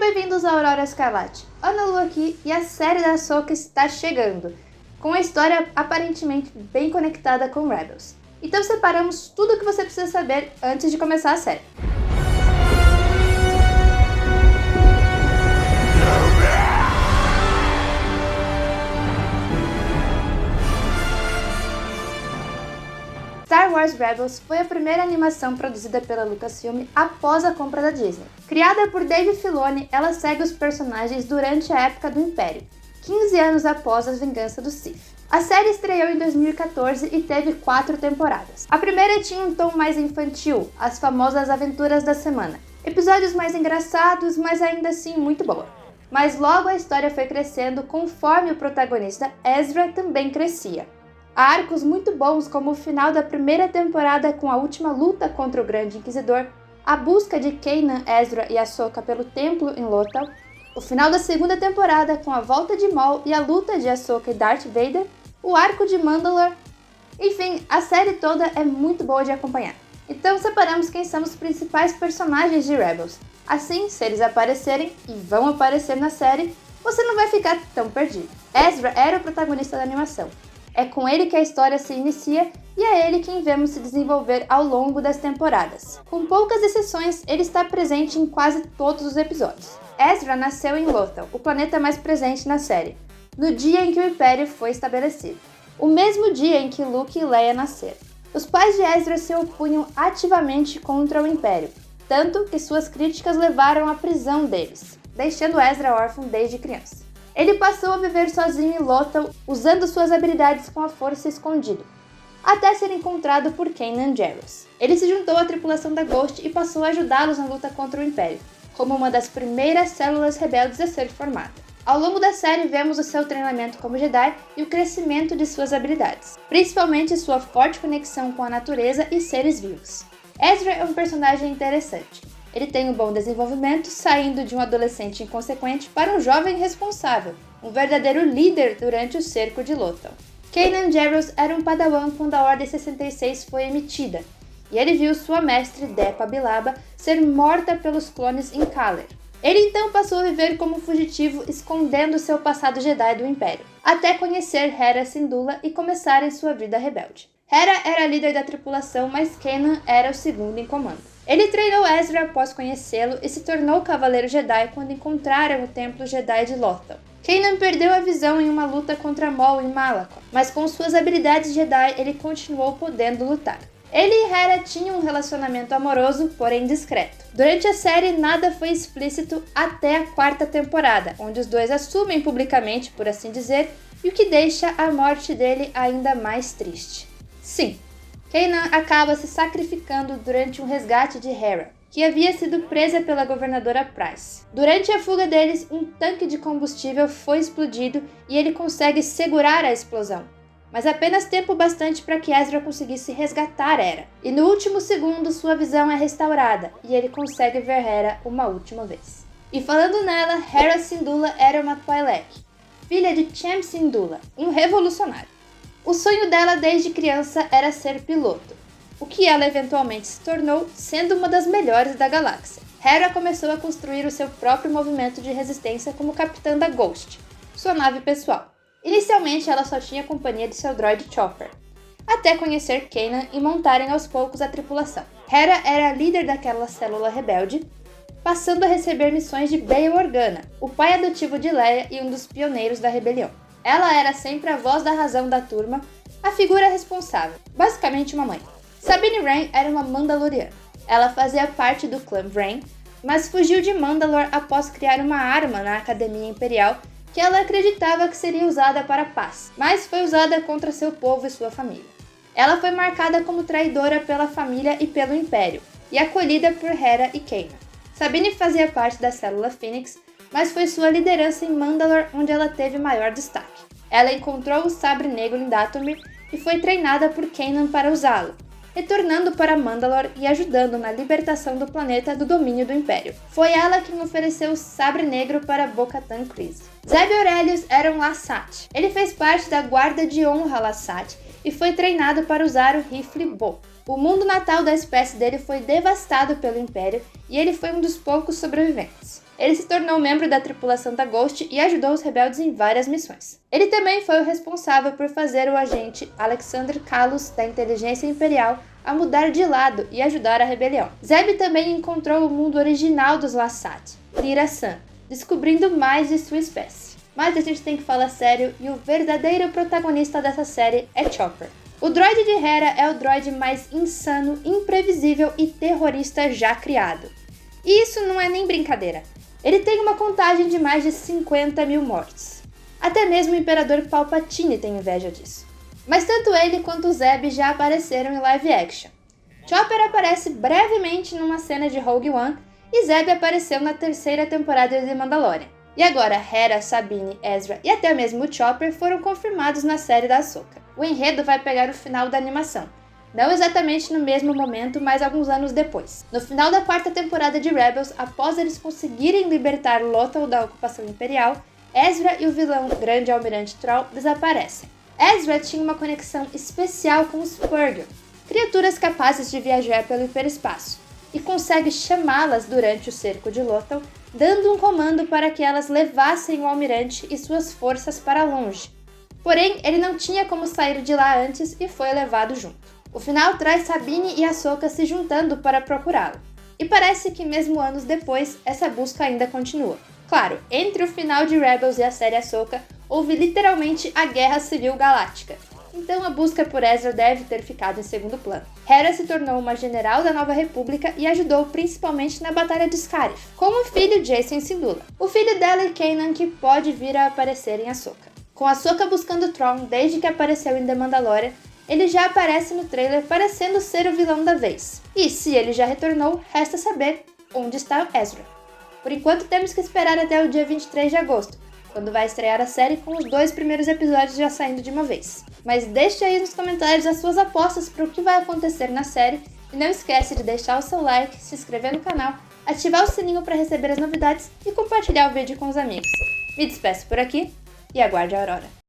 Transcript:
bem-vindos a Aurora Escarlate. Ana Lu aqui e a série da Ahsoka está chegando, com a história aparentemente bem conectada com Rebels. Então separamos tudo o que você precisa saber antes de começar a série. Star Wars Rebels foi a primeira animação produzida pela Lucasfilm após a compra da Disney. Criada por Dave Filoni, ela segue os personagens durante a época do Império, 15 anos após a vingança do Sith. A série estreou em 2014 e teve 4 temporadas. A primeira tinha um tom mais infantil, as famosas aventuras da semana. Episódios mais engraçados, mas ainda assim muito boa. Mas logo a história foi crescendo conforme o protagonista Ezra também crescia. Há arcos muito bons, como o final da primeira temporada com a última luta contra o Grande Inquisidor, a busca de Kanan, Ezra e Ahsoka pelo templo em Lothal, o final da segunda temporada com a volta de Maul e a luta de Ahsoka e Darth Vader, o arco de Mandalore. Enfim, a série toda é muito boa de acompanhar. Então separamos quem são os principais personagens de Rebels. Assim, se eles aparecerem, e vão aparecer na série, você não vai ficar tão perdido. Ezra era o protagonista da animação. É com ele que a história se inicia e é ele quem vemos se desenvolver ao longo das temporadas. Com poucas exceções, ele está presente em quase todos os episódios. Ezra nasceu em Lothal, o planeta mais presente na série, no dia em que o Império foi estabelecido, o mesmo dia em que Luke e Leia nasceram. Os pais de Ezra se opunham ativamente contra o Império, tanto que suas críticas levaram à prisão deles, deixando Ezra órfão desde criança. Ele passou a viver sozinho em Lothal, usando suas habilidades com a força escondido, até ser encontrado por Kanan Jarrus. Ele se juntou à tripulação da Ghost e passou a ajudá-los na luta contra o Império, como uma das primeiras células rebeldes a ser formada. Ao longo da série vemos o seu treinamento como Jedi e o crescimento de suas habilidades, principalmente sua forte conexão com a natureza e seres vivos. Ezra é um personagem interessante. Ele tem um bom desenvolvimento, saindo de um adolescente inconsequente para um jovem responsável, um verdadeiro líder durante o cerco de Lothal. Kanan Jarrus era um padawan quando a Ordem 66 foi emitida, e ele viu sua mestre, Depa Billaba, ser morta pelos clones em Kaller. Ele então passou a viver como fugitivo, escondendo seu passado Jedi do Império, até conhecer Hera Syndulla e começarem sua vida rebelde. Hera era a líder da tripulação, mas Kanan era o segundo em comando. Ele treinou Ezra após conhecê-lo e se tornou Cavaleiro Jedi quando encontraram o Templo Jedi de Lothal. Kanan perdeu a visão em uma luta contra Maul em Malachor, mas com suas habilidades Jedi ele continuou podendo lutar. Ele e Hera tinham um relacionamento amoroso, porém discreto. Durante a série nada foi explícito até a 4ª temporada, onde os dois assumem publicamente, por assim dizer, e o que deixa a morte dele ainda mais triste. Sim, Kanan acaba se sacrificando durante um resgate de Hera, que havia sido presa pela governadora Price. Durante a fuga deles, um tanque de combustível foi explodido e ele consegue segurar a explosão, mas apenas tempo bastante para que Ezra conseguisse resgatar Hera. E no último segundo, sua visão é restaurada e ele consegue ver Hera uma última vez. E falando nela, Hera Syndulla era uma Twi'lek, filha de Cham Syndulla, um revolucionário. O sonho dela desde criança era ser piloto, o que ela eventualmente se tornou, sendo uma das melhores da galáxia. Hera começou a construir o seu próprio movimento de resistência como capitã da Ghost, sua nave pessoal. Inicialmente ela só tinha companhia de seu droide Chopper, até conhecer Kanan e montarem aos poucos a tripulação. Hera era a líder daquela célula rebelde, passando a receber missões de Bail Organa, o pai adotivo de Leia e um dos pioneiros da rebelião. Ela era sempre a voz da razão da turma, a figura responsável, basicamente uma mãe. Sabine Wren era uma Mandaloriana. Ela fazia parte do clã Wren, mas fugiu de Mandalore após criar uma arma na Academia Imperial que ela acreditava que seria usada para a paz, mas foi usada contra seu povo e sua família. Ela foi marcada como traidora pela família e pelo Império, e acolhida por Hera e Kanan. Sabine fazia parte da célula Phoenix, mas foi sua liderança em Mandalore onde ela teve maior destaque. Ela encontrou o sabre negro em Dathomir e foi treinada por Kanan para usá-lo, retornando para Mandalore e ajudando na libertação do planeta do domínio do Império. Foi ela quem ofereceu o sabre negro para Bo-Katan Kryze. Zeb Orrelios era um Lasat. Ele fez parte da guarda de honra Lasat e foi treinado para usar o rifle Bo. O mundo natal da espécie dele foi devastado pelo Império e ele foi um dos poucos sobreviventes. Ele se tornou membro da tripulação da Ghost e ajudou os rebeldes em várias missões. Ele também foi o responsável por fazer o agente Alexander Kalos, da Inteligência Imperial, a mudar de lado e ajudar a rebelião. Zeb também encontrou o mundo original dos Lasat, Lyra-San, descobrindo mais de sua espécie. Mas a gente tem que falar sério e o verdadeiro protagonista dessa série é Chopper. O droide de Hera é o droide mais insano, imprevisível e terrorista já criado. E isso não é nem brincadeira. Ele tem uma contagem de mais de 50 mil mortes. Até mesmo o Imperador Palpatine tem inveja disso. Mas tanto ele quanto o Zeb já apareceram em live action. Chopper aparece brevemente numa cena de Rogue One e Zeb apareceu na 3ª temporada de Mandalorian. E agora Hera, Sabine, Ezra e até mesmo o Chopper foram confirmados na série da Ahsoka. O enredo vai pegar o final da animação. Não exatamente no mesmo momento, mas alguns anos depois. No final da 4ª temporada de Rebels, após eles conseguirem libertar Lothal da ocupação imperial, Ezra e o vilão Grande Almirante Troll desaparecem. Ezra tinha uma conexão especial com os Purrgil, criaturas capazes de viajar pelo hiperespaço, e consegue chamá-las durante o cerco de Lothal, dando um comando para que elas levassem o Almirante e suas forças para longe. Porém, ele não tinha como sair de lá antes e foi levado junto. O final traz Sabine e Ahsoka se juntando para procurá-lo. E parece que mesmo anos depois, essa busca ainda continua. Claro, entre o final de Rebels e a série Ahsoka, houve literalmente a Guerra Civil Galáctica. Então a busca por Ezra deve ter ficado em segundo plano. Hera se tornou uma general da Nova República e ajudou principalmente na Batalha de Scarif, com o filho Jacen Syndulla. O filho dela e Kanan que pode vir a aparecer em Ahsoka. Com Ahsoka buscando Thrawn desde que apareceu em The Mandalorian, ele já aparece no trailer parecendo ser o vilão da vez. E se ele já retornou, resta saber onde está Ezra. Por enquanto temos que esperar até o dia 23 de agosto, quando vai estrear a série com os 2 primeiros episódios já saindo de uma vez. Mas deixe aí nos comentários as suas apostas para o que vai acontecer na série e não esquece de deixar o seu like, se inscrever no canal, ativar o sininho para receber as novidades e compartilhar o vídeo com os amigos. Me despeço por aqui e aguarde a Aurora.